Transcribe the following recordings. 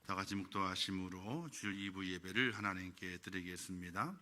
다 같이 묵도하심으로 주일 2부 예배를 하나님께 드리겠습니다.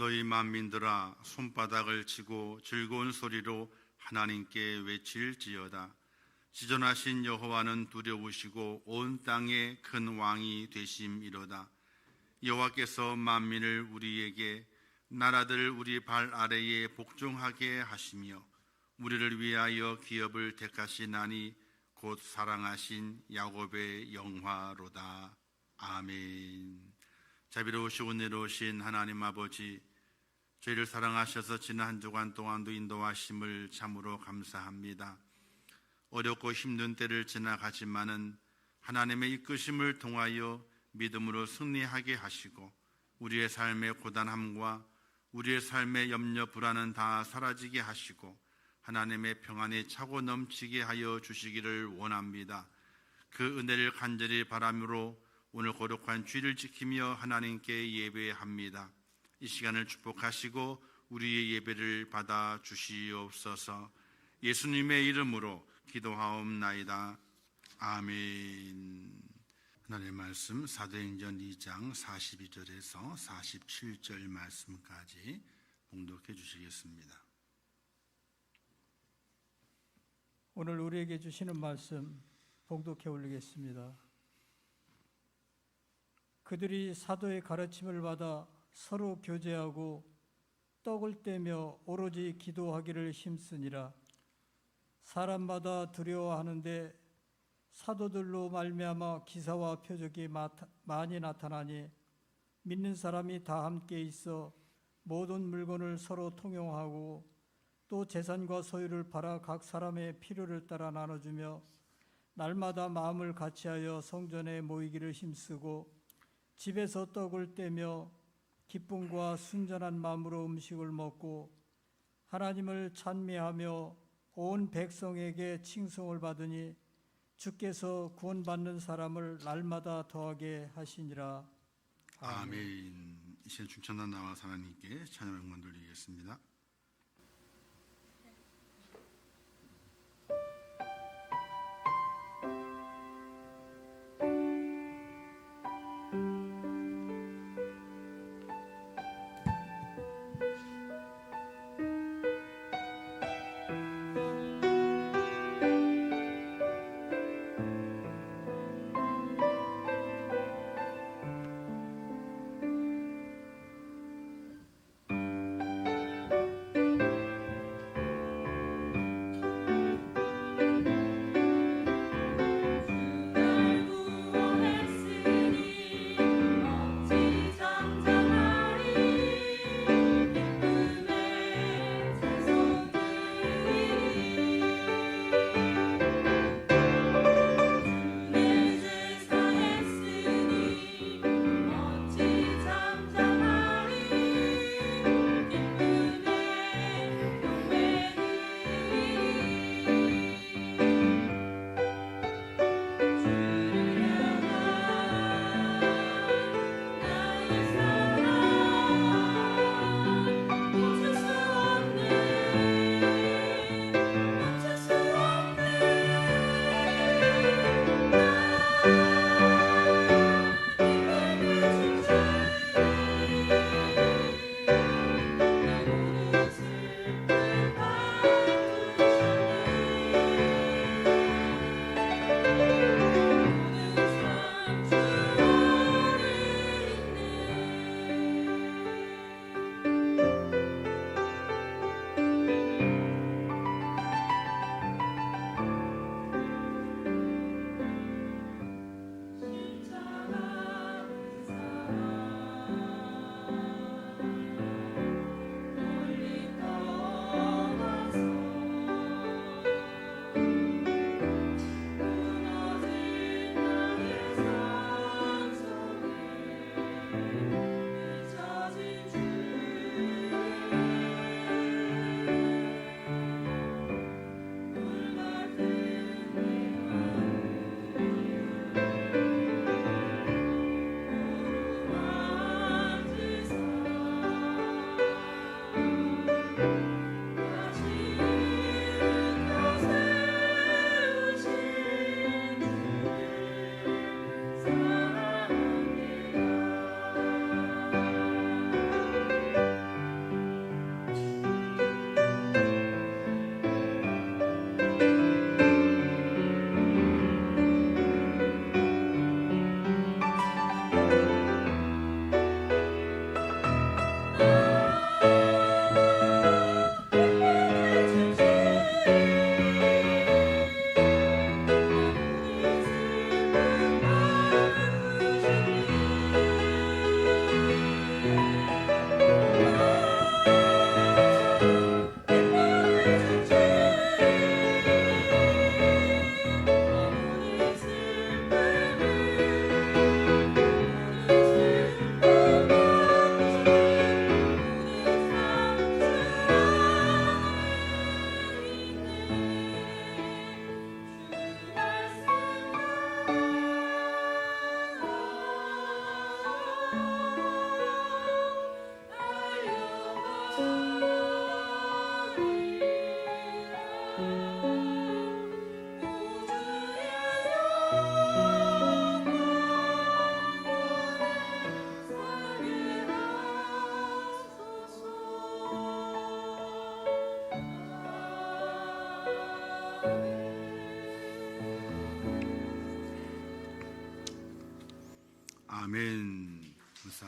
너희 만민들아 손바닥을 치고 즐거운 소리로 하나님께 외칠지어다. 지존하신 여호와는 두려우시고 온 땅의 큰 왕이 되심이로다. 여호와께서 만민을 우리에게 나라들을 우리 발 아래에 복종하게 하시며 우리를 위하여 기업을 택하시나니 곧 사랑하신 야곱의 영화로다. 아멘. 자비로우시고 은혜로우신 하나님 아버지, 저희를 사랑하셔서 지난 한 주간 동안도 인도하심을 참으로 감사합니다. 어렵고 힘든 때를 지나가지만은 하나님의 이끄심을 통하여 믿음으로 승리하게 하시고 우리의 삶의 고단함과 우리의 삶의 염려 불안은 다 사라지게 하시고 하나님의 평안이 차고 넘치게 하여 주시기를 원합니다. 그 은혜를 간절히 바람으로 오늘 거룩한 주일을 지키며 하나님께 예배합니다. 이 시간을 축복하시고 우리의 예배를 받아 주시옵소서. 예수님의 이름으로 기도하옵나이다. 아멘. 하나님의 말씀 사도행전 2장 42절에서 47절 말씀까지 봉독해 주시겠습니다. 오늘 우리에게 주시는 말씀 봉독해 올리겠습니다. 그들이 사도의 가르침을 받아 서로 교제하고 떡을 떼며 오로지 기도하기를 힘쓰니라. 사람마다 두려워하는데 사도들로 말미암아 기사와 표적이 많이 나타나니 믿는 사람이 다 함께 있어 모든 물건을 서로 통용하고 또 재산과 소유를 팔아 각 사람의 필요를 따라 나눠주며 날마다 마음을 같이하여 성전에 모이기를 힘쓰고 집에서 떡을 떼며 기쁨과 순전한 마음으로 음식을 먹고 하나님을 찬미하며 온 백성에게 칭송을 받으니 주께서 구원받는 사람을 날마다 더하게 하시니라. 아멘. 이 시간 중찬단 나와서 하나님께 찬양 영광 돌리겠습니다.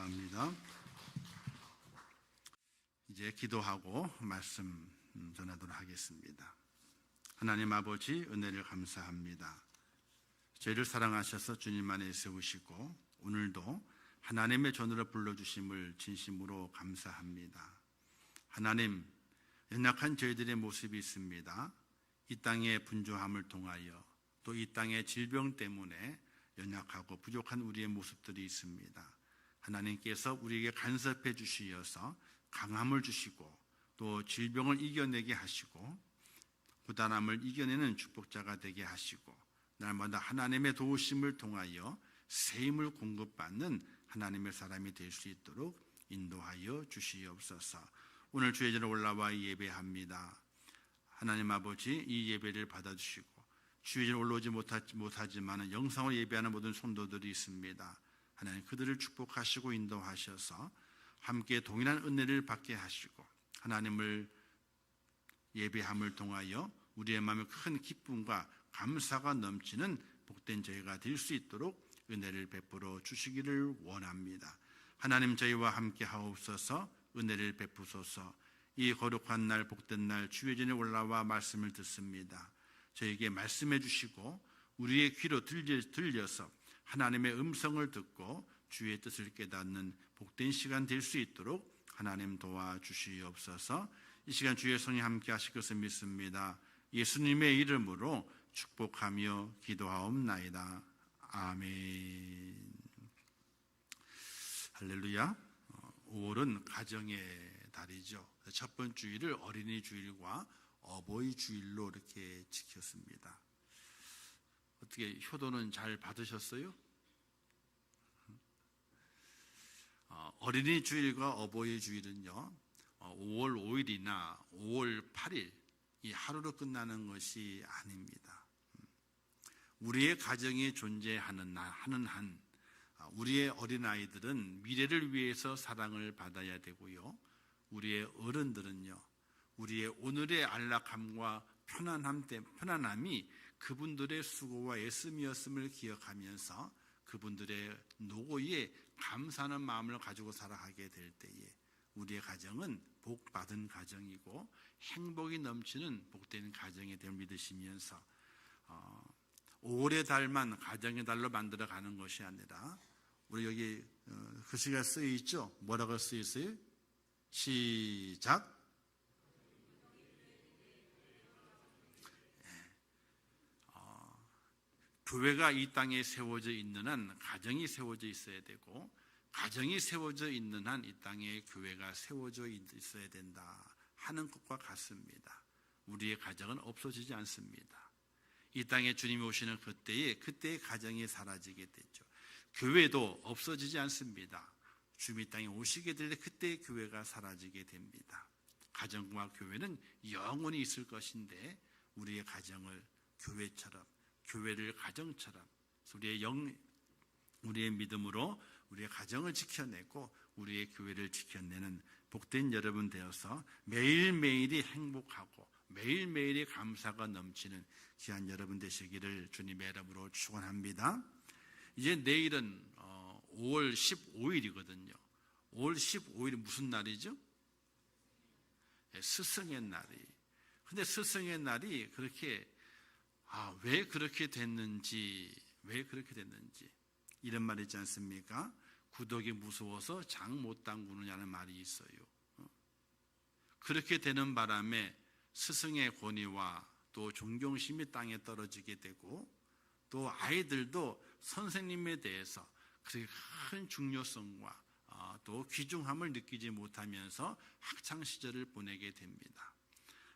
감사합니다. 이제 기도하고 말씀 전하도록 하겠습니다. 하나님 아버지, 은혜를 감사합니다. 저희를 사랑하셔서 주님 안에 세우시고 오늘도 하나님의 전으로 불러주심을 진심으로 감사합니다. 하나님, 연약한 저희들의 모습이 있습니다. 이 땅의 분주함을 통하여 또 이 땅의 질병 때문에 연약하고 부족한 우리의 모습들이 있습니다. 하나님께서 우리에게 간섭해 주시어서 강함을 주시고 또 질병을 이겨내게 하시고 고단함을 이겨내는 축복자가 되게 하시고 날마다 하나님의 도우심을 통하여 새 힘을 공급받는 하나님의 사람이 될 수 있도록 인도하여 주시옵소서. 오늘 주의 전에 올라와 예배합니다. 하나님 아버지, 이 예배를 받아주시고 주의 전에 올라오지 못하지만 영상으로 예배하는 모든 성도들이 있습니다. 하나님, 그들을 축복하시고 인도하셔서 함께 동일한 은혜를 받게 하시고 하나님을 예배함을 통하여 우리의 마음에 큰 기쁨과 감사가 넘치는 복된 저희가 될 수 있도록 은혜를 베풀어 주시기를 원합니다. 하나님, 저희와 함께 하옵소서. 은혜를 베푸소서. 이 거룩한 날, 복된 날 주의 전에 올라와 말씀을 듣습니다. 저에게 말씀해 주시고 우리의 귀로 들려서 하나님의 음성을 듣고 주의 뜻을 깨닫는 복된 시간 될 수 있도록 하나님 도와주시옵소서. 이 시간 주의 성이 함께 하실 것을 믿습니다. 예수님의 이름으로 축복하며 기도하옵나이다. 아멘. 할렐루야. 5월은 가정의 달이죠. 첫 번째 주일을 어린이 주일과 어버이 주일로 이렇게 지켰습니다. 어떻게 효도는 잘 받으셨어요? 어린이 주일과 어버이 주일은요, 5월 5일이나 5월 8일 이 하루로 끝나는 것이 아닙니다. 우리의 가정이 존재하는 하는 한 우리의 어린아이들은 미래를 위해서 사랑을 받아야 되고요, 우리의 어른들은요, 우리의 오늘의 안락함과 편안함이 그분들의 수고와 애씀이었음을 기억하면서 그분들의 노고에 감사하는 마음을 가지고 살아가게 될 때에 우리의 가정은 복받은 가정이고 행복이 넘치는 복된 가정이 될 믿으시면서 5월의 달만 가정의 달로 만들어가는 것이 아니라, 우리 여기 글씨가 쓰여 있죠? 뭐라고 쓰여 있어요? 시작. 교회가 이 땅에 세워져 있는 한 가정이 세워져 있어야 되고, 가정이 세워져 있는 한 이 땅에 교회가 세워져 있어야 된다 하는 것과 같습니다. 우리의 가정은 없어지지 않습니다. 이 땅에 주님이 오시는 그때의 가정이 사라지게 되죠. 교회도 없어지지 않습니다. 주님이 땅에 오시게 될 때 그때의 교회가 사라지게 됩니다. 가정과 교회는 영원히 있을 것인데, 우리의 가정을 교회처럼, 교회를 가정처럼 우리의 믿음으로 우리의 가정을 지켜내고 우리의 교회를 지켜내는 복된 여러분 되어서 매일매일이 행복하고 매일매일이 감사가 넘치는 귀한 여러분 되시기를 주님의 이름으로 축원합니다. 이제 내일은 5월 15일이거든요. 5월 15일이 무슨 날이죠? 스승의 날이. 근데 스승의 날이 그렇게 왜 그렇게 됐는지 이런 말이 있지 않습니까? 구덕이 무서워서 장 못 담그느냐는 말이 있어요. 그렇게 되는 바람에 스승의 권위와 또 존경심이 땅에 떨어지게 되고, 또 아이들도 선생님에 대해서 그렇게 큰 중요성과 또 귀중함을 느끼지 못하면서 학창시절을 보내게 됩니다.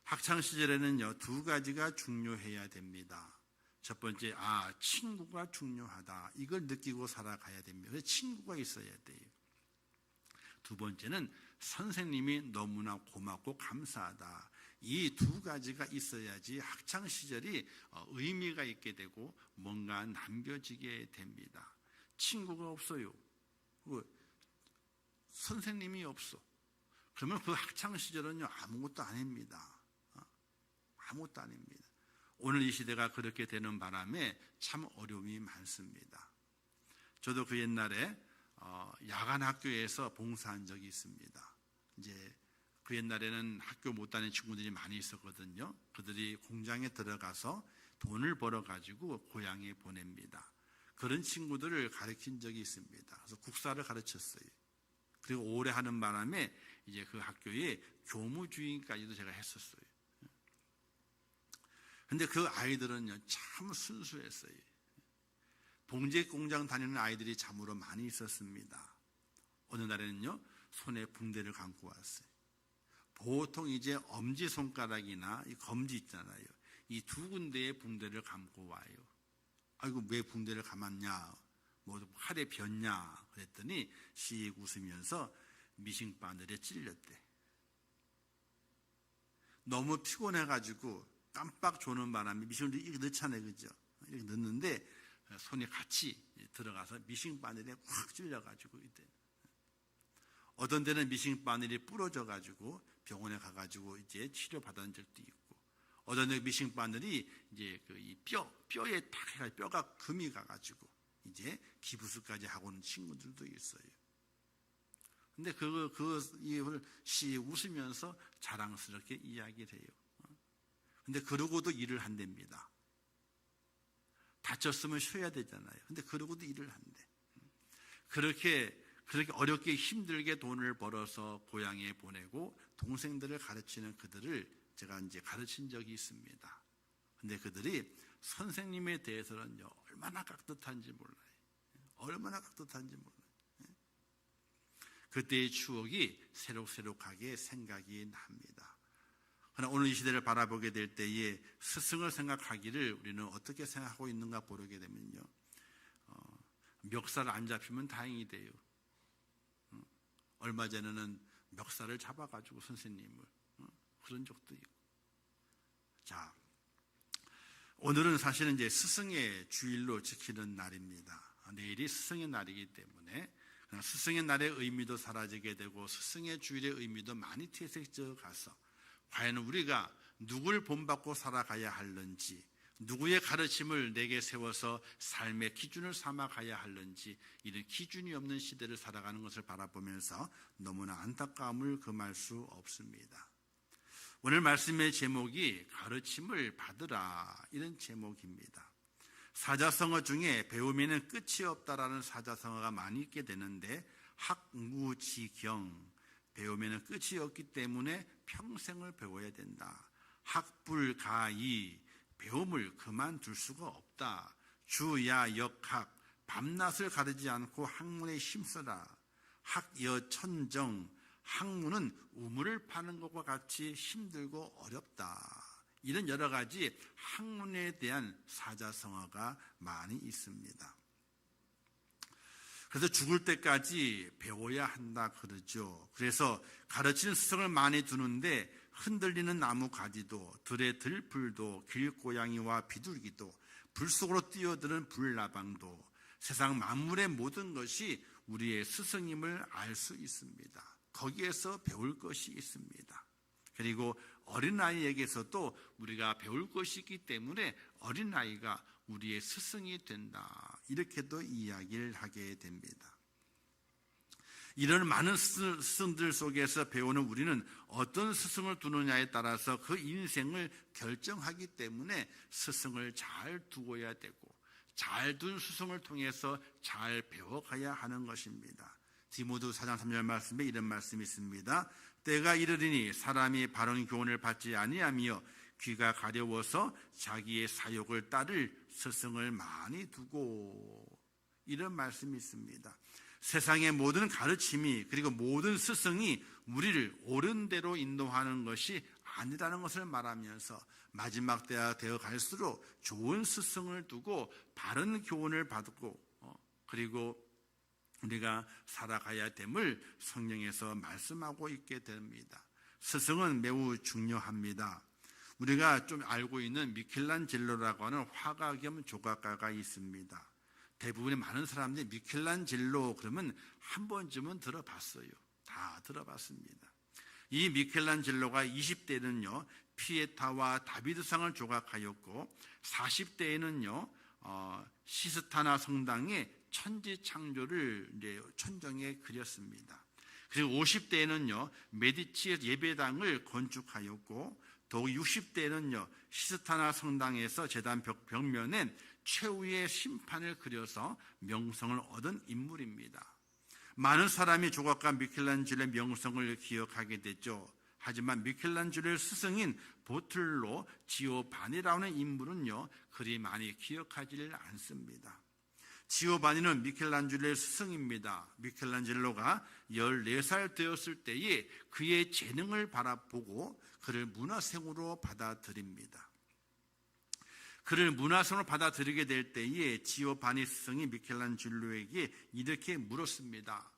학창시절에는요, 두 가지가 중요해야 됩니다. 첫 번째, 친구가 중요하다. 이걸 느끼고 살아가야 됩니다. 그래서 친구가 있어야 돼요. 두 번째는 선생님이 너무나 고맙고 감사하다. 이 두 가지가 있어야지 학창시절이 의미가 있게 되고 뭔가 남겨지게 됩니다. 친구가 없어요. 선생님이 없어. 그러면 그 학창시절은요, 아무것도 아닙니다. 아무것도 아닙니다. 오늘 이 시대가 그렇게 되는 바람에 참 어려움이 많습니다. 저도 그 옛날에 야간 학교에서 봉사한 적이 있습니다. 이제 그 옛날에는 학교 못 다니는 친구들이 많이 있었거든요. 그들이 공장에 들어가서 돈을 벌어 가지고 고향에 보냅니다. 그런 친구들을 가르친 적이 있습니다. 그래서 국사를 가르쳤어요. 그리고 오래 하는 바람에 이제 그 학교에 교무주임까지도 제가 했었어요. 근데 그 아이들은요, 참 순수했어요. 봉제 공장 다니는 아이들이 참으로 많이 있었습니다. 어느 날에는요, 손에 붕대를 감고 왔어요. 보통 이제 엄지손가락이나 이 검지 있잖아요. 이 두 군데에 붕대를 감고 와요. 아이고, 왜 붕대를 감았냐? 뭐 팔에 변냐? 그랬더니 씩 웃으면서 미싱바늘에 찔렸대. 너무 피곤해가지고 깜빡 조는 바람에 미싱을 이렇게 넣잖아요, 그죠? 이렇게 넣는데 손이 같이 들어가서 미싱바늘에 확 찔려가지고 이때. 어떤 데는 미싱바늘이 부러져가지고 병원에 가가지고 이제 치료받은 적도 있고, 어떤 데 미싱바늘이 이제 그 이 뼈에 딱 해가지고 뼈가 금이 가가지고 이제 기부스까지 하고 오는 친구들도 있어요. 근데 이걸 씨 웃으면서 자랑스럽게 이야기를 해요. 근데 그러고도 일을 한답니다. 다쳤으면 쉬어야 되잖아요. 근데 그러고도 일을 한대. 그렇게 어렵게 힘들게 돈을 벌어서 고향에 보내고 동생들을 가르치는 그들을 제가 이제 가르친 적이 있습니다. 근데 그들이 선생님에 대해서는요, 얼마나 깍듯한지 몰라요. 얼마나 깍듯한지 몰라요. 그때의 추억이 새록새록하게 생각이 납니다. 그러나 오늘 이 시대를 바라보게 될 때에 스승을 생각하기를 우리는 어떻게 생각하고 있는가 보게 되면요, 멱살 안 잡히면 다행이 돼요. 얼마 전에는 멱살을 잡아가지고 선생님을 그런 적도 있고. 자, 오늘은 사실은 이제 스승의 주일로 지키는 날입니다. 내일이 스승의 날이기 때문에 스승의 날의 의미도 사라지게 되고 스승의 주일의 의미도 많이 퇴색되어 가서 과연 우리가 누굴 본받고 살아가야 할는지, 누구의 가르침을 내게 세워서 삶의 기준을 삼아 가야 할는지, 이런 기준이 없는 시대를 살아가는 것을 바라보면서 너무나 안타까움을 금할 수 없습니다. 오늘 말씀의 제목이 가르침을 받으라, 이런 제목입니다. 사자성어 중에 배움에는 끝이 없다라는 사자성어가 많이 있게 되는데, 학무지경, 배움에는 끝이 없기 때문에 평생을 배워야 된다. 학불가이, 배움을 그만둘 수가 없다. 주야역학, 밤낮을 가리지 않고 학문에 힘써라. 학여천정, 학문은 우물을 파는 것과 같이 힘들고 어렵다. 이런 여러 가지 학문에 대한 사자성어가 많이 있습니다. 그래서 죽을 때까지 배워야 한다 그러죠. 그래서 가르치는 스승을 많이 두는데 흔들리는 나무 가지도, 들의 들풀도, 길고양이와 비둘기도, 불 속으로 뛰어드는 불나방도, 세상 만물의 모든 것이 우리의 스승임을 알 수 있습니다. 거기에서 배울 것이 있습니다. 그리고 어린아이에게서도 우리가 배울 것이 있기 때문에 어린아이가 우리의 스승이 된다, 이렇게도 이야기를 하게 됩니다. 이런 많은 스승들 속에서 배우는 우리는 어떤 스승을 두느냐에 따라서 그 인생을 결정하기 때문에 스승을 잘 두어야 되고, 잘 둔 스승을 통해서 잘 배워가야 하는 것입니다. 디모데 4장 3절 말씀에 이런 말씀이 있습니다. 때가 이르리니 사람이 바른 교훈을 받지 아니하며 귀가 가려워서 자기의 사욕을 따를 스승을 많이 두고, 이런 말씀이 있습니다. 세상의 모든 가르침이, 그리고 모든 스승이 우리를 옳은 대로 인도하는 것이 아니라는 것을 말하면서 마지막 때가 되어 갈수록 좋은 스승을 두고 바른 교훈을 받고 그리고 우리가 살아가야 됨을 성경에서 말씀하고 있게 됩니다. 스승은 매우 중요합니다. 우리가 좀 알고 있는 미켈란젤로라고 하는 화가 겸 조각가가 있습니다. 대부분의 많은 사람들이 미켈란젤로 그러면 한 번쯤은 들어봤어요. 다 들어봤습니다. 이 미켈란젤로가 20대에는요 피에타와 다비드상을 조각하였고 40대에는요 시스타나 성당의 천지 창조를 이제 천정에 그렸습니다. 그리고 50대에는요 메디치 예배당을 건축하였고, 또 60대에는요 시스타나 성당에서 제단 벽면엔 최후의 심판을 그려서 명성을 얻은 인물입니다. 많은 사람이 조각가 미켈란젤로의 명성을 기억하게 됐죠. 하지만 미켈란젤로의 스승인 보틀로 지오바니라는 인물은요 그리 많이 기억하지를 않습니다. 지오바니는 미켈란젤로의 스승입니다. 미켈란젤로가 14살 되었을 때에 그의 재능을 바라보고 그를 문화생으로 받아들입니다. 그를 문화생으로 받아들이게 될 때에 지오바니 스승이 미켈란젤로에게 이렇게 물었습니다.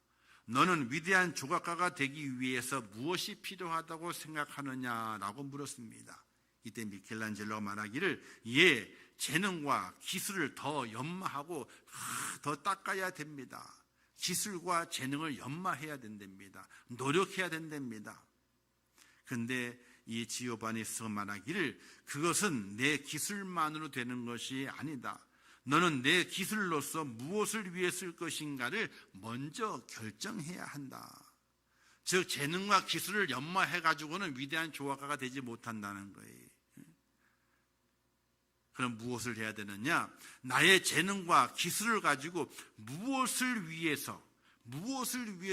너는 위대한 조각가가 되기 위해서 무엇이 필요하다고 생각하느냐라고 물었습니다. 이때 미켈란젤로가 말하기를 재능과 기술을 더 연마하고 더 닦아야 됩니다. 기술과 재능을 연마해야 된답니다. 노력해야 된답니다. 그런데 이 지오바니 스승은 말하기를 그것은 내 기술만으로 되는 것이 아니다. 너는 내 기술로서 무엇을 위해 쓸 것인가를 먼저 결정해야 한다. 즉 재능과 기술을 연마해가지고는 위대한 조각가가 되지 못한다는 거예요. 그럼 무엇을 해야 되느냐? 나의 재능과 기술을 가지고 무엇을 위해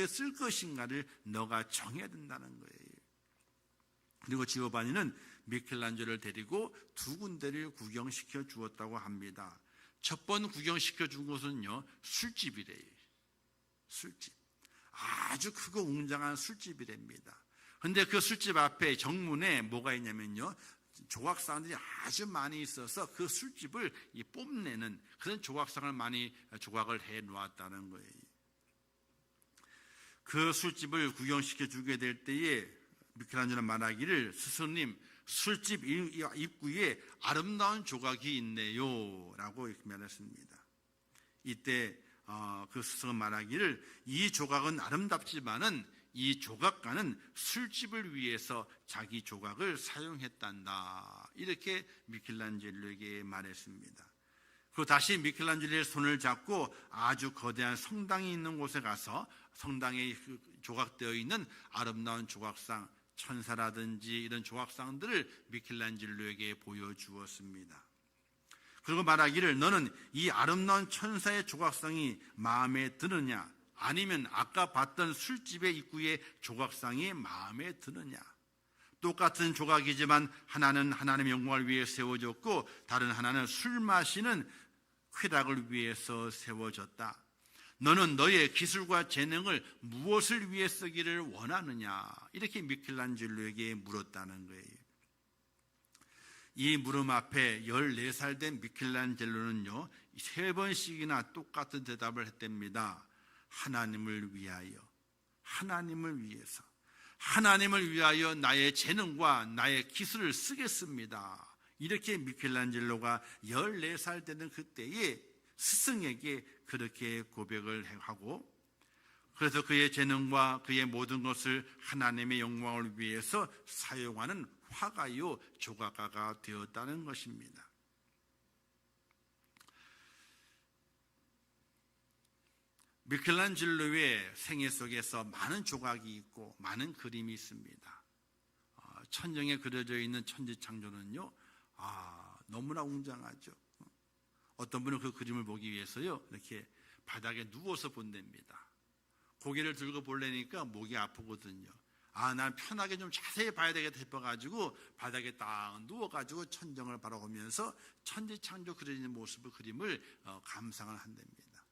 쓸 것인가를 너가 정해야 된다는 거예요. 그리고 지오바니는 미켈란젤로를 데리고 두 군데를 구경시켜 주었다고 합니다. 첫 번 구경시켜 준 곳은요 술집이래요. 술집, 아주 크고 웅장한 술집이랍니다. 그런데 그 술집 앞에 정문에 뭐가 있냐면요 조각상들이 아주 많이 있어서 그 술집을 뽐내는 그런 조각상을 많이 조각을 해 놓았다는 거예요. 그 술집을 구경시켜 주게 될 때에 미켈란젤로는 말하기를 스승님, 술집 입구에 아름다운 조각이 있네요 라고 이렇게 말했습니다. 이때 그 스승은 말하기를 이 조각은 아름답지만은 이 조각가는 술집을 위해서 자기 조각을 사용했단다, 이렇게 미켈란젤로에게 말했습니다. 그리고 다시 미켈란젤로의 손을 잡고 아주 거대한 성당이 있는 곳에 가서 성당에 조각되어 있는 아름다운 조각상, 천사라든지 이런 조각상들을 미켈란젤로에게 보여주었습니다. 그리고 말하기를 너는 이 아름다운 천사의 조각상이 마음에 드느냐, 아니면 아까 봤던 술집의 입구의 조각상이 마음에 드느냐. 똑같은 조각이지만 하나는 하나님의 영광을 위해 세워졌고 다른 하나는 술 마시는 쾌락을 위해서 세워졌다. 너는 너의 기술과 재능을 무엇을 위해 쓰기를 원하느냐, 이렇게 미켈란젤로에게 물었다는 거예요. 이 물음 앞에 14살 된 미켈란젤로는요 3번씩이나 똑같은 대답을 했답니다. 하나님을 위하여, 하나님을 위해서, 하나님을 위하여 나의 재능과 나의 기술을 쓰겠습니다. 이렇게 미켈란젤로가 14살 되는 그때에 스승에게 그렇게 고백을 하고, 그래서 그의 재능과 그의 모든 것을 하나님의 영광을 위해서 사용하는 화가요 조각가가 되었다는 것입니다. 미켈란젤로의 생애 속에서 많은 조각이 있고 많은 그림이 있습니다. 천정에 그려져 있는 천지창조는요 너무나 웅장하죠. 어떤 분은 그 그림을 보기 위해서요 이렇게 바닥에 누워서 본답니다. 고개를 들고 보려니까 목이 아프거든요. 난 편하게 좀 자세히 봐야 되겠다 싶어가지고 바닥에 딱 누워가지고 천정을 바라보면서 천지창조 그려진 모습을 그림을 감상을 한답니다.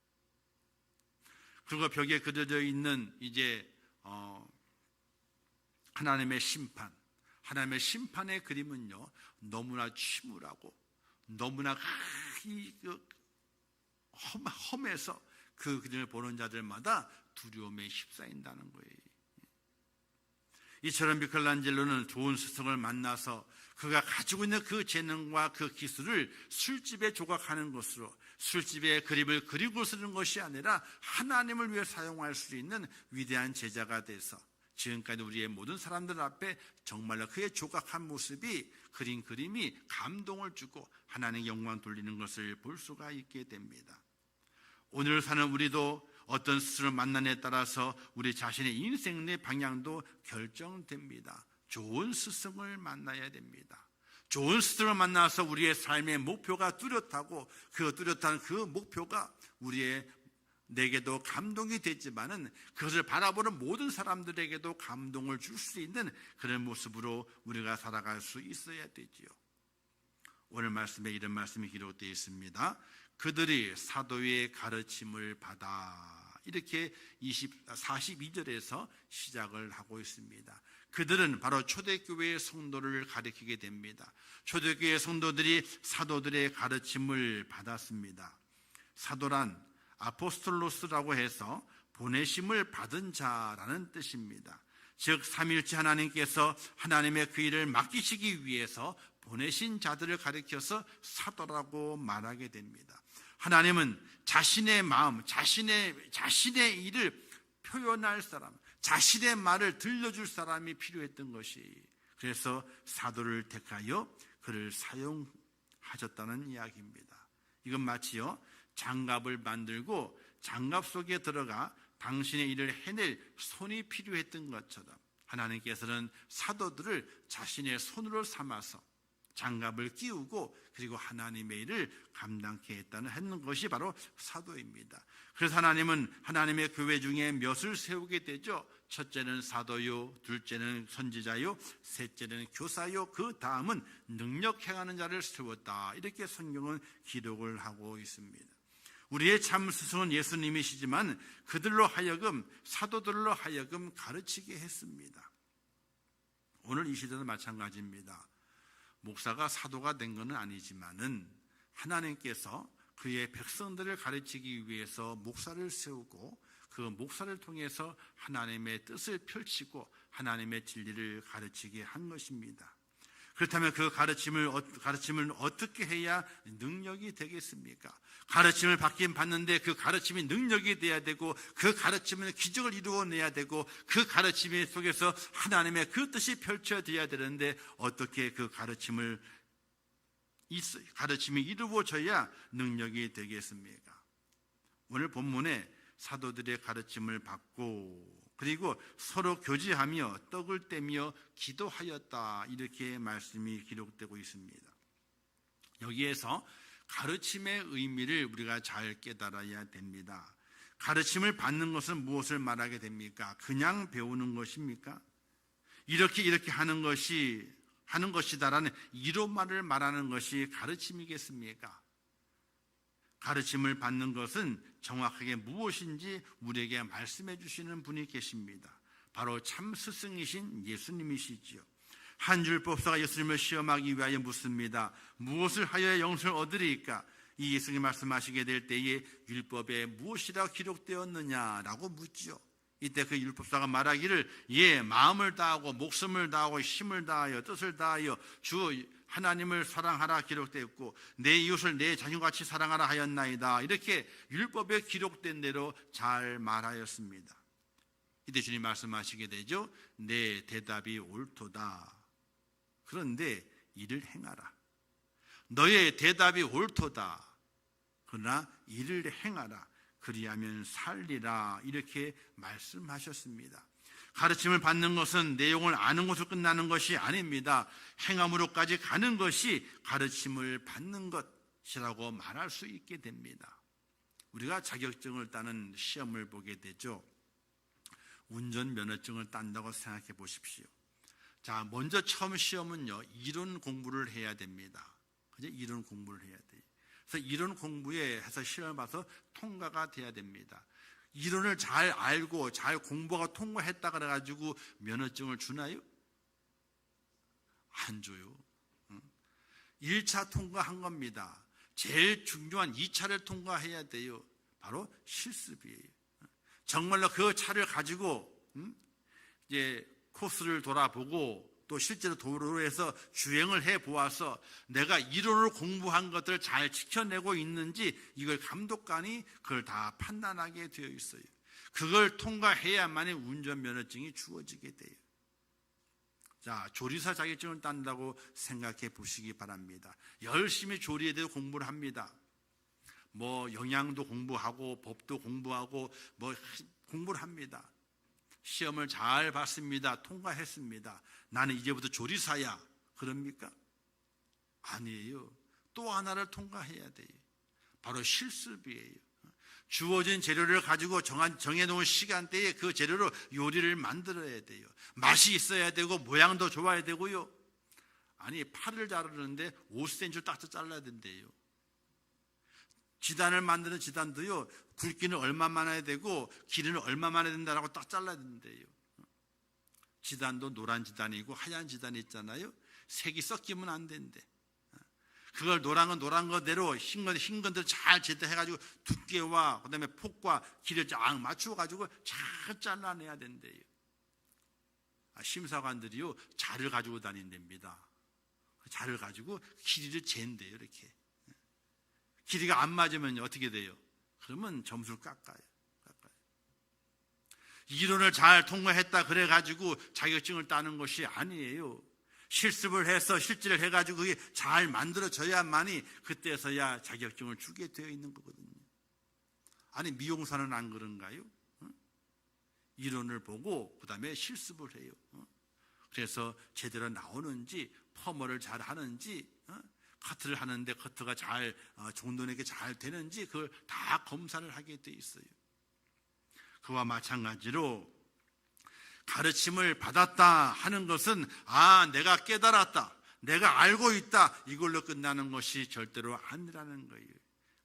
그리고 벽에 그려져 있는 이제 하나님의 심판, 하나님의 심판의 그림은요 너무나 침울하고 너무나 험해서 그 그림을 보는 자들마다 두려움에 휩싸인다는 거예요. 이처럼 미켈란젤로는 좋은 스승을 만나서 그가 가지고 있는 그 재능과 그 기술을 술집에 조각하는 것으로, 술집에 그림을 그리고 쓰는 것이 아니라 하나님을 위해 사용할 수 있는 위대한 제자가 돼서 지금까지 우리의 모든 사람들 앞에 정말로 그의 조각한 모습이, 그린 그림이 감동을 주고 하나님의 영광 돌리는 것을 볼 수가 있게 됩니다. 오늘 사는 우리도 어떤 스승을 만나냐에 따라서 우리 자신의 인생의 방향도 결정됩니다. 좋은 스승을 만나야 됩니다. 좋은 스승을 만나서 우리의 삶의 목표가 뚜렷하고 그 뚜렷한 그 목표가 내게도 감동이 되지만은 그것을 바라보는 모든 사람들에게도 감동을 줄 수 있는 그런 모습으로 우리가 살아갈 수 있어야 되지요. 오늘 말씀에 이런 말씀이 기록되어 있습니다. 그들이 사도의 가르침을 받아, 이렇게 42절에서 시작을 하고 있습니다. 그들은 바로 초대교회의 성도를 가리키게 됩니다. 초대교회 성도들이 사도들의 가르침을 받았습니다. 사도란 아포스톨로스라고 해서 보내심을 받은 자라는 뜻입니다. 즉 삼위일체 하나님께서 하나님의 그 일을 맡기시기 위해서 보내신 자들을 가리켜서 사도라고 말하게 됩니다. 하나님은 자신의 마음, 자신의 일을 표현할 사람, 자신의 말을 들려줄 사람이 필요했던 것이, 그래서 사도를 택하여 그를 사용하셨다는 이야기입니다. 이건 마치요 장갑을 만들고 장갑 속에 들어가 당신의 일을 해낼 손이 필요했던 것처럼 하나님께서는 사도들을 자신의 손으로 삼아서 장갑을 끼우고 그리고 하나님의 일을 감당케 했는 것이 바로 사도입니다. 그래서 하나님은 하나님의 교회 중에 몇을 세우게 되죠. 첫째는 사도요, 둘째는 선지자요, 셋째는 교사요, 그 다음은 능력 행하는 자를 세웠다. 이렇게 성경은 기록을 하고 있습니다. 우리의 참 스승은 예수님이시지만 그들로 하여금, 사도들로 하여금 가르치게 했습니다. 오늘 이 시대도 마찬가지입니다. 목사가 사도가 된 것은 아니지만은 하나님께서 그의 백성들을 가르치기 위해서 목사를 세우고 그 목사를 통해서 하나님의 뜻을 펼치고 하나님의 진리를 가르치게 한 것입니다. 그렇다면 그 가르침을 어떻게 해야 능력이 되겠습니까? 가르침을 받는데 그 가르침이 능력이 돼야 되고 그 가르침은 기적을 이루어내야 되고 그 가르침 속에서 하나님의 그 뜻이 펼쳐져야 되는데 어떻게 그 가르침이 이루어져야 능력이 되겠습니까? 오늘 본문에 사도들의 가르침을 받고 그리고 서로 교제하며 떡을 떼며 기도하였다, 이렇게 말씀이 기록되고 있습니다. 여기에서 가르침의 의미를 우리가 잘 깨달아야 됩니다. 가르침을 받는 것은 무엇을 말하게 됩니까? 그냥 배우는 것입니까? 이렇게 하는 것이다라는 이론말을 말하는 것이 가르침이겠습니까? 가르침을 받는 것은 정확하게 무엇인지 우리에게 말씀해 주시는 분이 계십니다. 바로 참 스승이신 예수님이시지요. 한 율법사가 예수님을 시험하기 위하여 묻습니다. 무엇을 하여야 영생을 얻으리까? 이 예수님 말씀하시게 될 때에 율법에 무엇이라 기록되었느냐라고 묻죠. 이때 그 율법사가 말하기를 마음을 다하고 목숨을 다하고 힘을 다하여 뜻을 다하여 주 하나님을 사랑하라 기록되었고 내 이웃을 내 자신같이 사랑하라 하였나이다. 이렇게 율법에 기록된 대로 잘 말하였습니다. 이때 주님 말씀하시게 되죠. 내 대답이 옳도다. 그런데 이를 행하라. 너의 대답이 옳도다. 그러나 이를 행하라. 그리하면 살리라. 이렇게 말씀하셨습니다. 가르침을 받는 것은 내용을 아는 것으로 끝나는 것이 아닙니다. 행함으로까지 가는 것이 가르침을 받는 것이라고 말할 수 있게 됩니다. 우리가 자격증을 따는 시험을 보게 되죠. 운전면허증을 딴다고 생각해 보십시오. 자, 먼저 처음 시험은요, 이론 공부를 해야 됩니다. 그죠? 이론 공부를 해야 돼요. 그래서 이론 공부에 해서 시험을 봐서 통과가 돼야 됩니다. 이론을 잘 알고 잘 공부하고 통과했다 그래가지고 면허증을 주나요? 안 줘요. 1차 통과한 겁니다. 제일 중요한 2차를 통과해야 돼요. 바로 실습이에요. 정말로 그 차를 가지고 이제 코스를 돌아보고 또 실제로 도로에서 주행을 해보아서 내가 이론을 공부한 것들을 잘 지켜내고 있는지 이걸 감독관이 그걸 다 판단하게 되어 있어요. 그걸 통과해야만이 운전면허증이 주어지게 돼요. 자, 조리사 자격증을 딴다고 생각해 보시기 바랍니다. 열심히 조리에 대해 공부를 합니다. 뭐 영양도 공부하고 법도 공부하고 뭐 공부를 합니다. 시험을 잘 봤습니다. 통과했습니다. 나는 이제부터 조리사야. 그럽니까? 아니에요. 또 하나를 통과해야 돼요. 바로 실습이에요. 주어진 재료를 가지고 정해놓은 시간대에 그 재료로 요리를 만들어야 돼요. 맛이 있어야 되고 모양도 좋아야 되고요. 아니, 팔을 자르는데 5cm 딱 잘라야 된대요. 지단을 만드는 지단도요, 굵기는 얼마만 해야 되고 길이는 얼마만 해야 된다라고 딱 잘라야 된대요. 지단도 노란 지단이고 하얀 지단이 있잖아요. 색이 섞이면 안 된대. 그걸 노란 건 노란 거대로 흰 건들 잘 제대해가지고 두께와 그다음에 폭과 길이를 쫙 맞춰가지고 잘 잘라내야 된대요. 심사관들이요, 자를 가지고 다닌답니다. 자를 가지고 길이를 잰대요. 이렇게 길이가 안 맞으면 어떻게 돼요? 그러면 점수를 깎아요. 이론을 잘 통과했다 그래가지고 자격증을 따는 것이 아니에요. 실습을 해서 실질을 해가지고 그게 잘 만들어져야만이 그때서야 자격증을 주게 되어 있는 거거든요. 아니, 미용사는 안 그런가요? 이론을 보고 그 다음에 실습을 해요. 그래서 제대로 나오는지, 펌을 잘 하는지, 커트를 하는데 커트가 잘 종도에게 잘 되는지 그걸 다 검사를 하게 돼 있어요. 그와 마찬가지로 가르침을 받았다 하는 것은 내가 깨달았다, 내가 알고 있다, 이걸로 끝나는 것이 절대로 아니라는 거예요.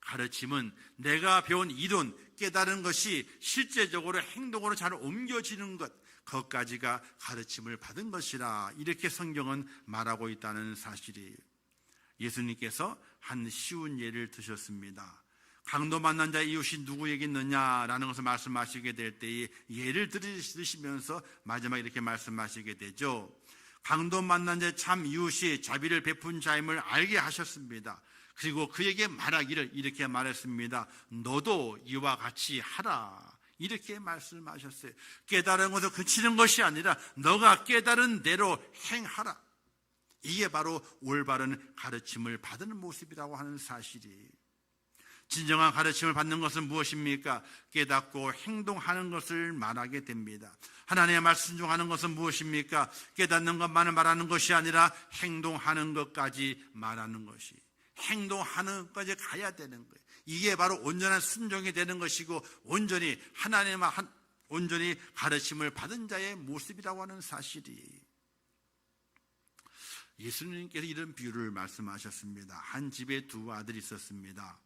가르침은 내가 배운 이론, 깨달은 것이 실제적으로 행동으로 잘 옮겨지는 것, 그것까지가 가르침을 받은 것이라, 이렇게 성경은 말하고 있다는 사실이에요. 예수님께서 한 쉬운 예를 드셨습니다. 강도 만난 자의 이웃이 누구에겠느냐라는 것을 말씀하시게 될 때에 예를 들으시면서 마지막에 이렇게 말씀하시게 되죠. 강도 만난 자의 참 이웃이 자비를 베푼 자임을 알게 하셨습니다. 그리고 그에게 말하기를 이렇게 말했습니다. 너도 이와 같이 하라. 이렇게 말씀하셨어요. 깨달은 것을 그치는 것이 아니라 너가 깨달은 대로 행하라. 이게 바로 올바른 가르침을 받는 모습이라고 하는 사실이에요. 진정한 가르침을 받는 것은 무엇입니까? 깨닫고 행동하는 것을 말하게 됩니다. 하나님의 말씀 순종하는 것은 무엇입니까? 깨닫는 것만을 말하는 것이 아니라 행동하는 것까지 말하는 것이, 행동하는 것까지 가야 되는 거예요. 이게 바로 온전한 순종이 되는 것이고 온전히 온전히 가르침을 받은 자의 모습이라고 하는 사실이에요. 예수님께서 이런 비유를 말씀하셨습니다. 한 집에 두 아들이 있었습니다.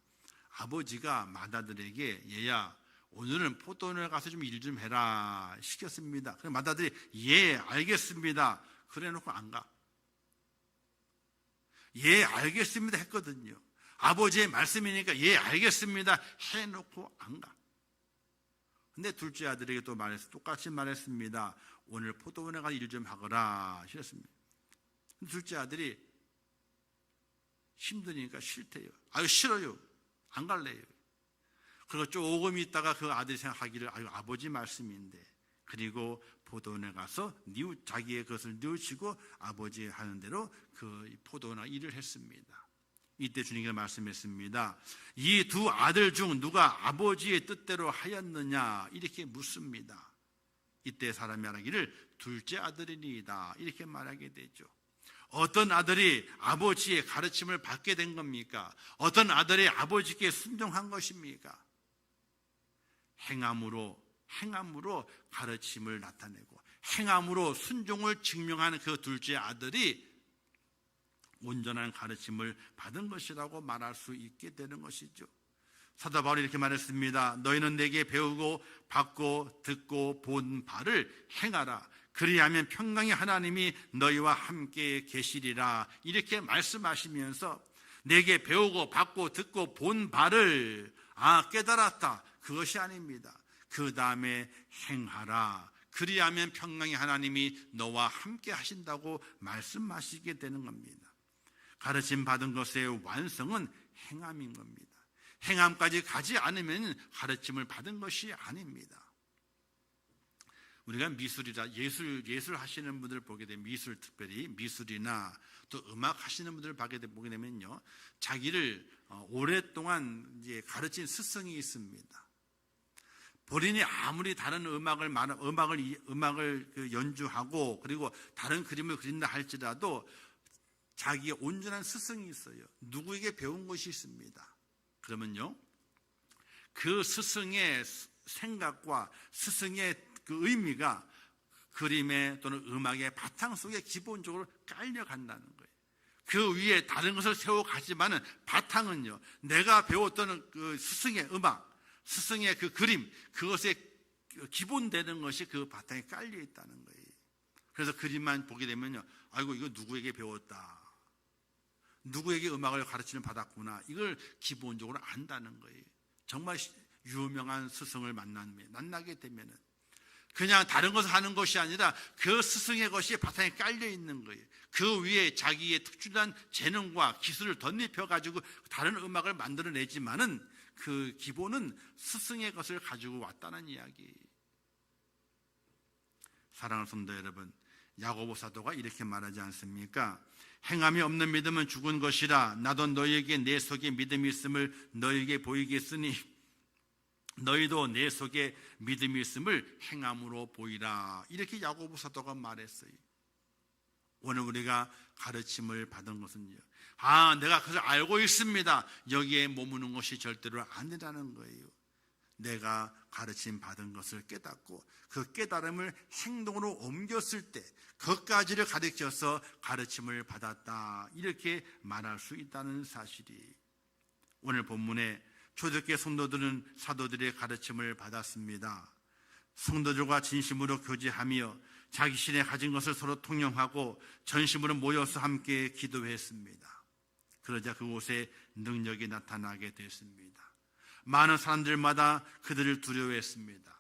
아버지가 맏아들에게 얘야, 오늘은 포도원에 가서 좀 일 좀 해라 시켰습니다. 그래서 맏아들이 예 알겠습니다 그래 놓고 안 가. 예 알겠습니다 했거든요. 아버지의 말씀이니까 예 알겠습니다 해놓고 안 가. 근데 둘째 아들에게 또 똑같이 말했습니다. 오늘 포도원에 가서 일 좀 하거라 하셨습니다. 둘째 아들이 힘드니까 싫대요. 싫어요. 안 갈래요. 그리고 조금 있다가 그 아들이 생각하기를 아버지 말씀인데, 그리고 포도원에 가서 자기의 것을 뉘우치고 아버지 하는 대로 그 포도원 일을 했습니다. 이때 주님께서 말씀했습니다. 이 두 아들 중 누가 아버지의 뜻대로 하였느냐 이렇게 묻습니다. 이때 사람이 말하기를 둘째 아들이니이다 이렇게 말하게 되죠. 어떤 아들이 아버지의 가르침을 받게 된 겁니까? 어떤 아들이 아버지께 순종한 것입니까? 행함으로 가르침을 나타내고 행함으로 순종을 증명하는 그 둘째 아들이 온전한 가르침을 받은 것이라고 말할 수 있게 되는 것이죠. 사도 바울이 이렇게 말했습니다. 너희는 내게 배우고 받고 듣고 본 바를 행하라. 그리하면 평강의 하나님이 너희와 함께 계시리라. 이렇게 말씀하시면서 내게 배우고 받고 듣고 본 바를 깨달았다. 그것이 아닙니다. 그 다음에 행하라. 그리하면 평강의 하나님이 너와 함께 하신다고 말씀하시게 되는 겁니다. 가르침 받은 것의 완성은 행함인 겁니다. 행함까지 가지 않으면 가르침을 받은 것이 아닙니다. 우리가 미술이라 예술 하시는 분들 보게 되면 특별히 미술이나 또 음악 하시는 분들 보게 되면요, 자기를 오랫동안 이제 가르친 스승이 있습니다. 본인이 아무리 다른 음악을 연주하고 그리고 다른 그림을 그린다 할지라도 자기의 온전한 스승이 있어요. 누구에게 배운 것이 있습니다. 그러면요, 그 스승의 생각과 스승의 그 의미가 그림에 또는 음악의 바탕 속에 기본적으로 깔려간다는 거예요. 그 위에 다른 것을 세워가지만은 바탕은요, 내가 배웠던 그 스승의 음악, 스승의 그 그림, 그것에 기본되는 것이 그 바탕에 깔려 있다는 거예요. 그래서 그림만 보게 되면요, 아이고 이거 누구에게 배웠다, 누구에게 음악을 가르치는 받았구나, 이걸 기본적으로 안다는 거예요. 정말 유명한 스승을 만나게 되면은 그냥 다른 것을 하는 것이 아니라 그 스승의 것이 바탕에 깔려 있는 거예요. 그 위에 자기의 특출난 재능과 기술을 덧입혀 가지고 다른 음악을 만들어내지만은 그 기본은 스승의 것을 가지고 왔다는 이야기. 사랑하는 성도 여러분, 야고보 사도가 이렇게 말하지 않습니까? 행함이 없는 믿음은 죽은 것이라. 나도 너희에게 내 속에 믿음이 있음을 너희에게 보이겠으니 너희도 내 속에 믿음이 있음을 행함으로 보이라. 이렇게 야고보 사도가 말했어요. 오늘 우리가 가르침을 받은 것은요, 내가 그것을 알고 있습니다, 여기에 머무는 것이 절대로 아니라는 거예요. 내가 가르침 받은 것을 깨닫고 그 깨달음을 행동으로 옮겼을 때 그것까지를 가르쳐서 가르침을 받았다, 이렇게 말할 수 있다는 사실이. 오늘 본문에 초대교회 성도들은 사도들의 가르침을 받았습니다. 성도들과 진심으로 교제하며 자기 신에 가진 것을 서로 통용하고 전심으로 모여서 함께 기도했습니다. 그러자 그곳에 능력이 나타나게 됐습니다. 많은 사람들마다 그들을 두려워했습니다.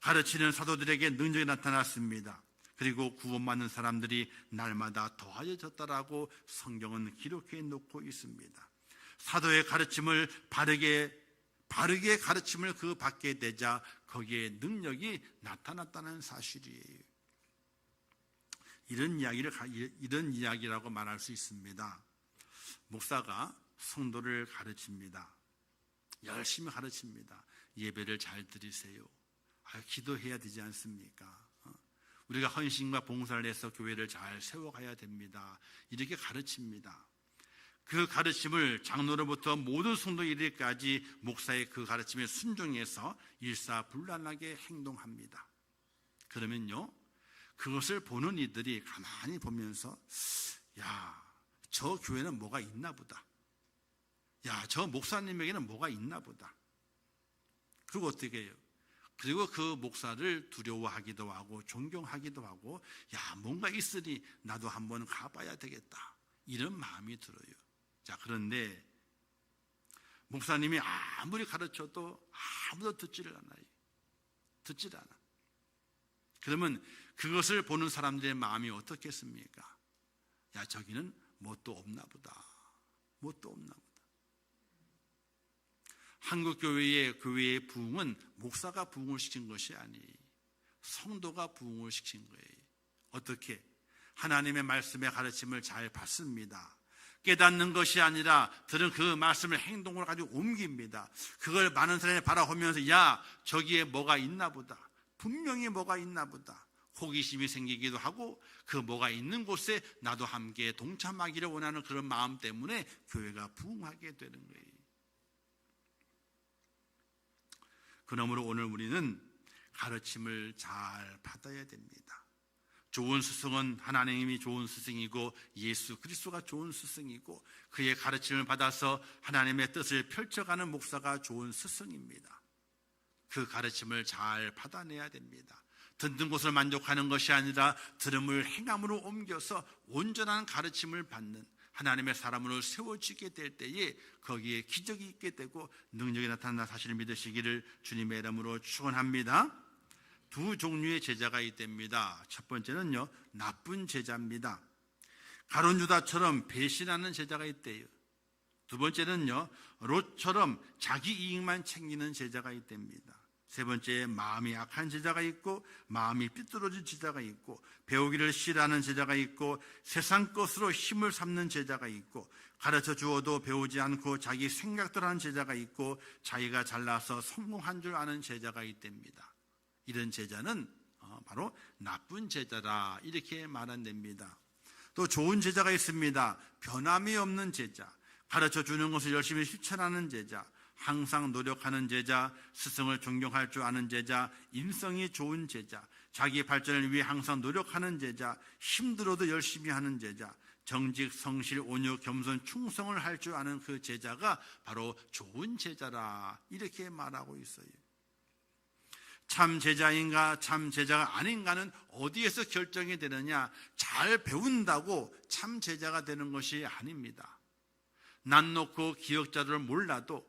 가르치는 사도들에게 능력이 나타났습니다. 그리고 구원받는 사람들이 날마다 더하여졌다라고 성경은 기록해 놓고 있습니다. 사도의 가르침을 바르게 가르침을 그 받게 되자 거기에 능력이 나타났다는 사실이에요. 이런 이야기라고 말할 수 있습니다. 목사가 성도를 가르칩니다. 열심히 가르칩니다. 예배를 잘 드리세요. 기도해야 되지 않습니까? 우리가 헌신과 봉사를 해서 교회를 잘 세워가야 됩니다. 이렇게 가르칩니다. 그 가르침을 장로로부터 모든 성도 이르기까지 목사의 그 가르침에 순종해서 일사불란하게 행동합니다. 그러면요, 그것을 보는 이들이 가만히 보면서 저 교회는 뭐가 있나 보다, 저 목사님에게는 뭐가 있나 보다. 그리고 어떻게 해요? 그리고 그 목사를 두려워하기도 하고 존경하기도 하고, 뭔가 있으니 나도 한번 가봐야 되겠다, 이런 마음이 들어요. 그런데 목사님이 아무리 가르쳐도 아무도 듣지를 않아요. 듣질 않아. 그러면 그것을 보는 사람들의 마음이 어떻겠습니까? 저기는 뭣도 없나 보다. 한국 교회의 부흥은 목사가 부흥을 시킨 것이 아니에요. 성도가 부흥을 시킨 거예요. 어떻게? 하나님의 말씀의 가르침을 잘 받습니다. 깨닫는 것이 아니라 들은 그 말씀을 행동으로 가지고 옮깁니다. 그걸 많은 사람이 바라보면서 저기에 뭐가 있나 보다, 분명히 뭐가 있나 보다, 호기심이 생기기도 하고 그 뭐가 있는 곳에 나도 함께 동참하기를 원하는 그런 마음 때문에 교회가 부흥하게 되는 거예요. 그러므로 오늘 우리는 가르침을 잘 받아야 됩니다. 좋은 스승은 하나님이 좋은 스승이고 예수 그리스도가 좋은 스승이고, 그의 가르침을 받아서 하나님의 뜻을 펼쳐가는 목사가 좋은 스승입니다. 그 가르침을 잘 받아내야 됩니다. 듣는 것을 만족하는 것이 아니라 들음을 행함으로 옮겨서 온전한 가르침을 받는 하나님의 사람으로 세워지게 될 때에 거기에 기적이 있게 되고 능력이 나타나는 사실을 믿으시기를 주님의 이름으로 축원합니다. 두 종류의 제자가 있답니다. 첫 번째는요, 나쁜 제자입니다. 가룟 유다처럼 배신하는 제자가 있대요. 두 번째는요, 롯처럼 자기 이익만 챙기는 제자가 있답니다. 세 번째, 마음이 약한 제자가 있고 마음이 삐뚤어진 제자가 있고 배우기를 싫어하는 제자가 있고 세상 것으로 힘을 삼는 제자가 있고 가르쳐 주어도 배우지 않고 자기 생각대로 하는 제자가 있고 자기가 잘나서 성공한 줄 아는 제자가 있답니다. 이런 제자는 바로 나쁜 제자라 이렇게 말한답니다. 또 좋은 제자가 있습니다. 변함이 없는 제자, 가르쳐 주는 것을 열심히 실천하는 제자, 항상 노력하는 제자, 스승을 존경할 줄 아는 제자, 인성이 좋은 제자, 자기 발전을 위해 항상 노력하는 제자, 힘들어도 열심히 하는 제자, 정직, 성실, 온유, 겸손, 충성을 할 줄 아는 그 제자가 바로 좋은 제자라 이렇게 말하고 있어요. 참 제자인가 참 제자가 아닌가는 어디에서 결정이 되느냐? 잘 배운다고 참 제자가 되는 것이 아닙니다. 난 놓고 기억자료를 몰라도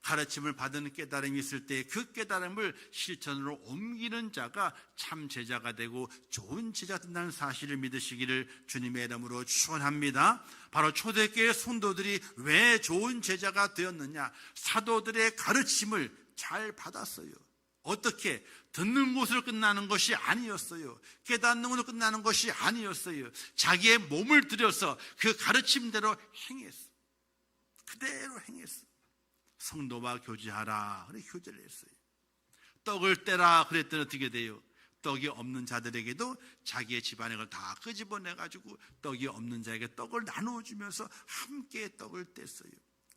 가르침을 받은 깨달음이 있을 때 그 깨달음을 실천으로 옮기는 자가 참 제자가 되고 좋은 제자가 된다는 사실을 믿으시기를 주님의 이름으로 축원합니다. 바로 초대교회 성도들이 왜 좋은 제자가 되었느냐? 사도들의 가르침을 잘 받았어요. 어떻게? 듣는 것으로 끝나는 것이 아니었어요. 깨닫는 것으로 끝나는 것이 아니었어요. 자기의 몸을 들여서 그 가르침대로 행했어. 그대로 행했어. 성도와 교제하라. 그래 교제를 했어요. 떡을 떼라. 그랬더니 어떻게 돼요? 떡이 없는 자들에게도 자기의 집안의 걸 다 끄집어내가지고 떡이 없는 자에게 떡을 나누어주면서 함께 떡을 뗐어요.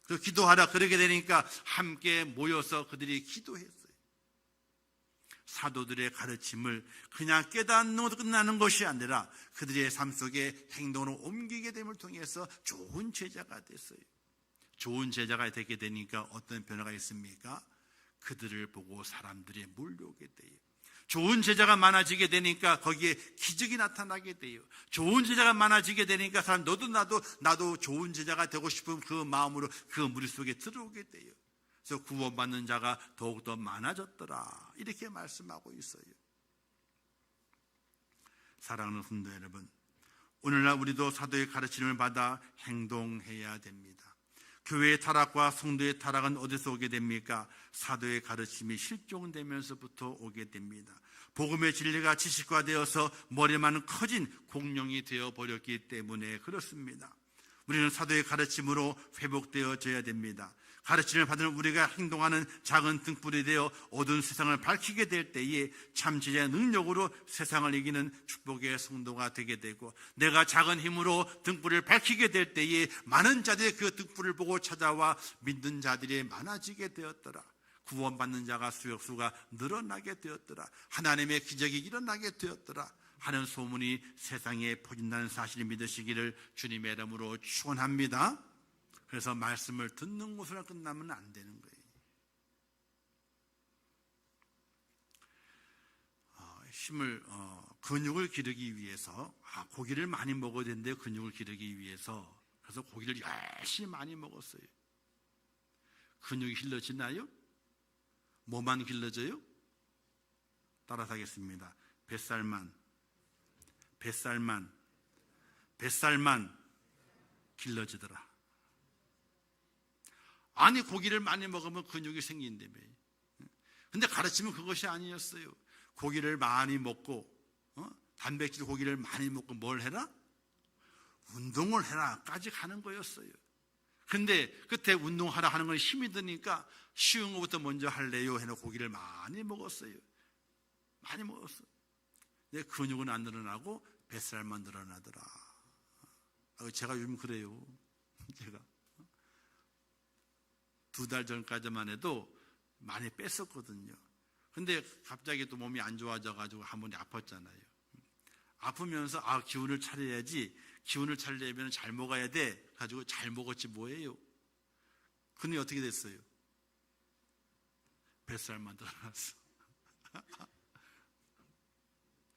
그리고 기도하라. 그러게 되니까 함께 모여서 그들이 기도했어요. 사도들의 가르침을 그냥 깨닫는 것으로 끝나는 것이 아니라 그들의 삶 속에 행동으로 옮기게 됨을 통해서 좋은 제자가 됐어요. 좋은 제자가 되게 되니까 어떤 변화가 있습니까? 그들을 보고 사람들이 몰려오게 돼요. 좋은 제자가 많아지게 되니까 거기에 기적이 나타나게 돼요. 좋은 제자가 많아지게 되니까 사람 나도 좋은 제자가 되고 싶은 그 마음으로 그 무리 속에 들어오게 돼요. 그래서 구원받는 자가 더욱더 많아졌더라 이렇게 말씀하고 있어요. 사랑하는 성도 여러분, 오늘날 우리도 사도의 가르침을 받아 행동해야 됩니다. 교회의 타락과 성도의 타락은 어디서 오게 됩니까? 사도의 가르침이 실종되면서부터 오게 됩니다. 복음의 진리가 지식화되어서 머리만 커진 공룡이 되어버렸기 때문에 그렇습니다. 우리는 사도의 가르침으로 회복되어져야 됩니다. 가르침을 받은 우리가 행동하는 작은 등불이 되어 어두운 세상을 밝히게 될 때에 참 제자의 능력으로 세상을 이기는 축복의 성도가 되게 되고, 내가 작은 힘으로 등불을 밝히게 될 때에 많은 자들이 그 등불을 보고 찾아와 믿는 자들이 많아지게 되었더라. 구원받는 자가 수가 늘어나게 되었더라. 하나님의 기적이 일어나게 되었더라 하는 소문이 세상에 퍼진다는 사실을 믿으시기를 주님의 이름으로 축원합니다. 그래서 말씀을 듣는 것으로 끝나면 안 되는 거예요. 근육을 기르기 위해서 고기를 많이 먹어야 되는데 근육을 기르기 위해서 그래서 고기를 열심히 많이 먹었어요. 근육이 길러지나요? 뭐만 길러져요? 따라서 하겠습니다. 뱃살만 길러지더라. 아니 고기를 많이 먹으면 근육이 생긴다며. 근데 가르치면 그것이 아니었어요. 고기를 많이 먹고 단백질 고기를 많이 먹고 뭘 해라? 운동을 해라까지 가는 거였어요. 근데 그때 운동하라 하는 건 힘이 드니까 쉬운 것부터 먼저 할래요 해놓고 고기를 많이 먹었어요. 많이 먹었어요. 근데 근육은 안 늘어나고 뱃살만 늘어나더라. 제가 요즘 그래요. 제가 2달 전까지만 해도 많이 뺐었거든요. 근데 갑자기 또 몸이 안 좋아져가지고 한 번에 아팠잖아요. 아프면서 기운을 차려야지. 기운을 차리려면 잘 먹어야 돼. 가지고 잘 먹었지 뭐예요. 근데 어떻게 됐어요? 뱃살만 늘어났어.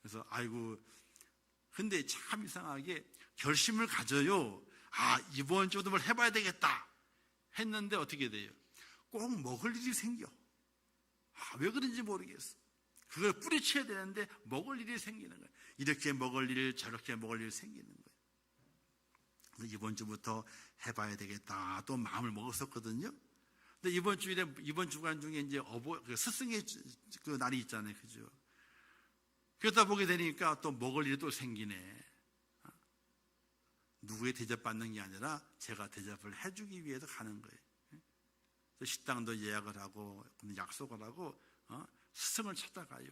그래서 근데 참 이상하게 결심을 가져요. 이번 주도 뭘 해봐야 되겠다 했는데 어떻게 돼요? 꼭 먹을 일이 생겨. 왜 그런지 모르겠어. 그걸 뿌리쳐야 되는데 먹을 일이 생기는 거예요. 이렇게 먹을 일, 저렇게 먹을 일이 생기는 거예요. 이번 주부터 해봐야 되겠다 또 마음을 먹었었거든요. 근데 이번 주간 중에 이제 스승의 그 날이 있잖아요, 그죠? 그러다 보게 되니까 또 먹을 일이 또 생기네. 누구의 대접받는 게 아니라 제가 대접을 해주기 위해서 가는 거예요. 식당도 예약을 하고 약속을 하고 스승을 찾아가요.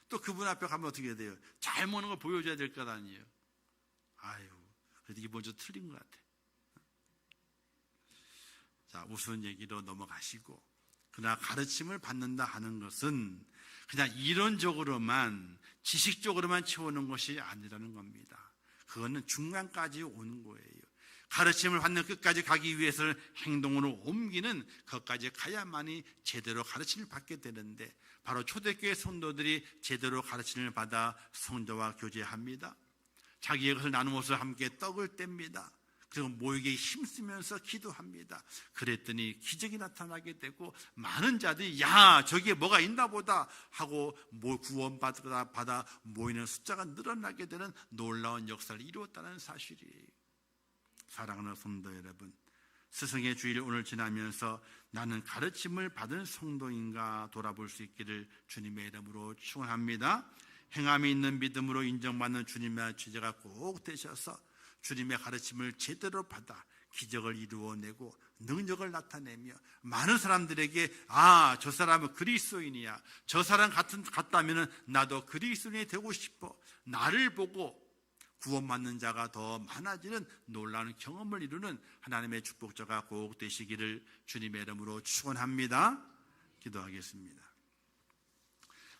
또 그분 앞에 가면 어떻게 해야 돼요? 잘 먹는 걸 보여줘야 될 것 아니에요. 아유, 그래도 이번 주 틀린 것 같아. 자, 우스운 얘기로 넘어가시고, 그러나 가르침을 받는다 하는 것은 그냥 이론적으로만 지식적으로만 채우는 것이 아니라는 겁니다. 그거는 중간까지 오는 거예요. 가르침을 받는 끝까지 가기 위해서는 행동으로 옮기는 것까지 가야만이 제대로 가르침을 받게 되는데, 바로 초대교회 성도들이 제대로 가르침을 받아 성도와 교제합니다. 자기의 것을 나누어서 함께 떡을 뗍니다. 그리고 모이게 힘쓰면서 기도합니다. 그랬더니 기적이 나타나게 되고, 많은 자들이 야, 저기에 뭐가 있나 보다 하고 구원받아 모이는 숫자가 늘어나게 되는 놀라운 역사를 이루었다는 사실이에요. 사랑하는 성도 여러분, 스승의 주일을 오늘 지나면서 나는 가르침을 받은 성도인가 돌아볼 수 있기를 주님의 이름으로 축원합니다. 행함이 있는 믿음으로 인정받는 주님의 제자가 꼭 되셔서 주님의 가르침을 제대로 받아 기적을 이루어내고 능력을 나타내며 많은 사람들에게 저 사람은 그리스도인이야, 저 사람 같다면 나도 그리스도인이 되고 싶어, 나를 보고 구원받는 자가 더 많아지는 놀라운 경험을 이루는 하나님의 축복자가 꼭 되시기를 주님의 이름으로 축원합니다. 기도하겠습니다.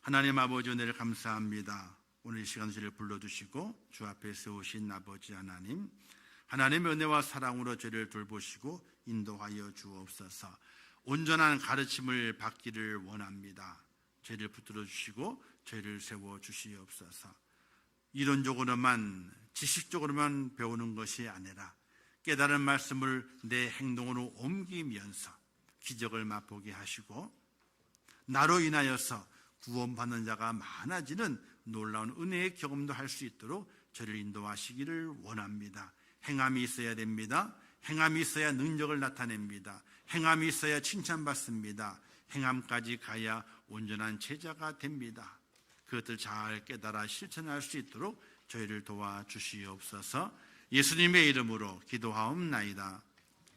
하나님 아버지, 은혜를 감사합니다. 오늘 이 시간 저를 불러주시고 주 앞에 세우신 아버지 하나님, 하나님의 은혜와 사랑으로 저를 돌보시고 인도하여 주옵소서. 온전한 가르침을 받기를 원합니다. 저를 붙들어 주시고 저를 세워 주시옵소서. 이론적으로만 지식적으로만 배우는 것이 아니라 깨달은 말씀을 내 행동으로 옮기면서 기적을 맛보게 하시고 나로 인하여서 구원받는 자가 많아지는 놀라운 은혜의 경험도 할 수 있도록 저를 인도하시기를 원합니다. 행함이 있어야 됩니다. 행함이 있어야 능력을 나타냅니다. 행함이 있어야 칭찬받습니다. 행함까지 가야 온전한 제자가 됩니다. 그것들 잘 깨달아 실천할 수 있도록 저희를 도와주시옵소서. 예수님의 이름으로 기도하옵나이다.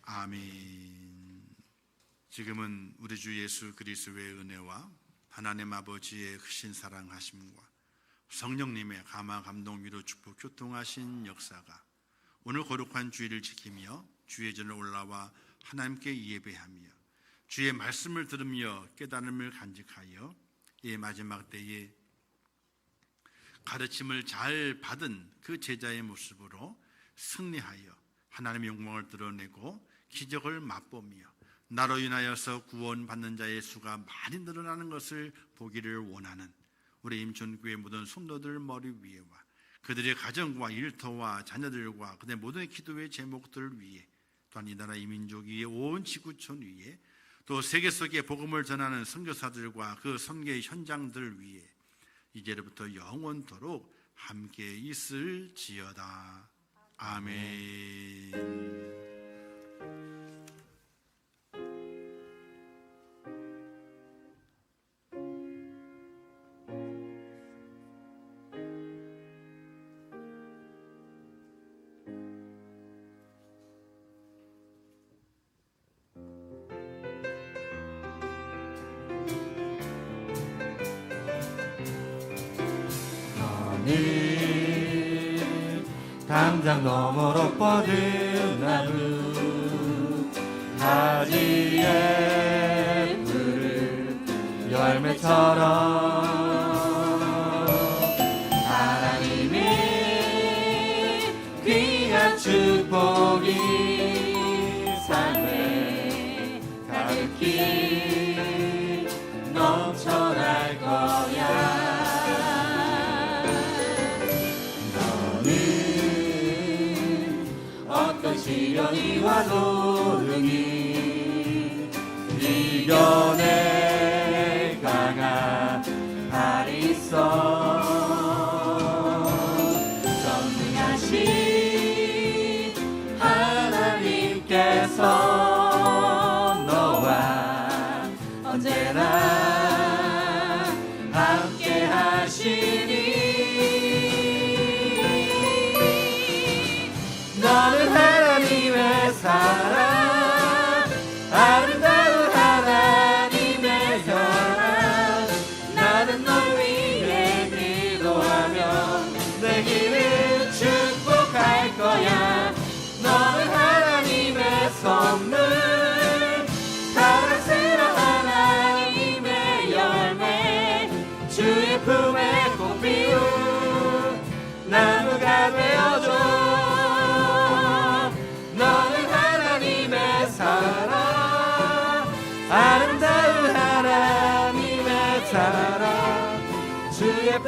아멘. 지금은 우리 주 예수 그리스도의 은혜와 하나님 아버지의 크신 사랑하심과 성령님의 감화 감동 위로 축복 교통하신 역사가 오늘 거룩한 주일을 지키며 주의 전에 올라와 하나님께 예배하며 주의 말씀을 들으며 깨달음을 간직하여 이 마지막 때에 가르침을 잘 받은 그 제자의 모습으로 승리하여 하나님의 영광을 드러내고 기적을 맛보며 나로 인하여서 구원받는 자의 수가 많이 늘어나는 것을 보기를 원하는 우리 임천교회 모든 성도들 머리 위에와 그들의 가정과 일터와 자녀들과 그들의 모든 기도의 제목들을 위해, 또한 이 나라 이민족 위에 온 지구촌 위에, 또 세계 속에 복음을 전하는 선교사들과 그 선교의 현장들 위에 이제부터 영원토록 함께 있을지어다. 아멘. 당장 너머로 뻗은 나무 가지에 푸른 열매처럼 하나님의 귀한 축복이 삶에 가득히 넘쳐날 거야. 시련이 와도 능히 이겨내 강한 발이 있어. 전능하신 하나님께서 너와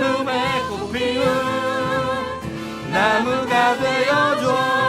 품에 꽃 피운 나무가 되어줘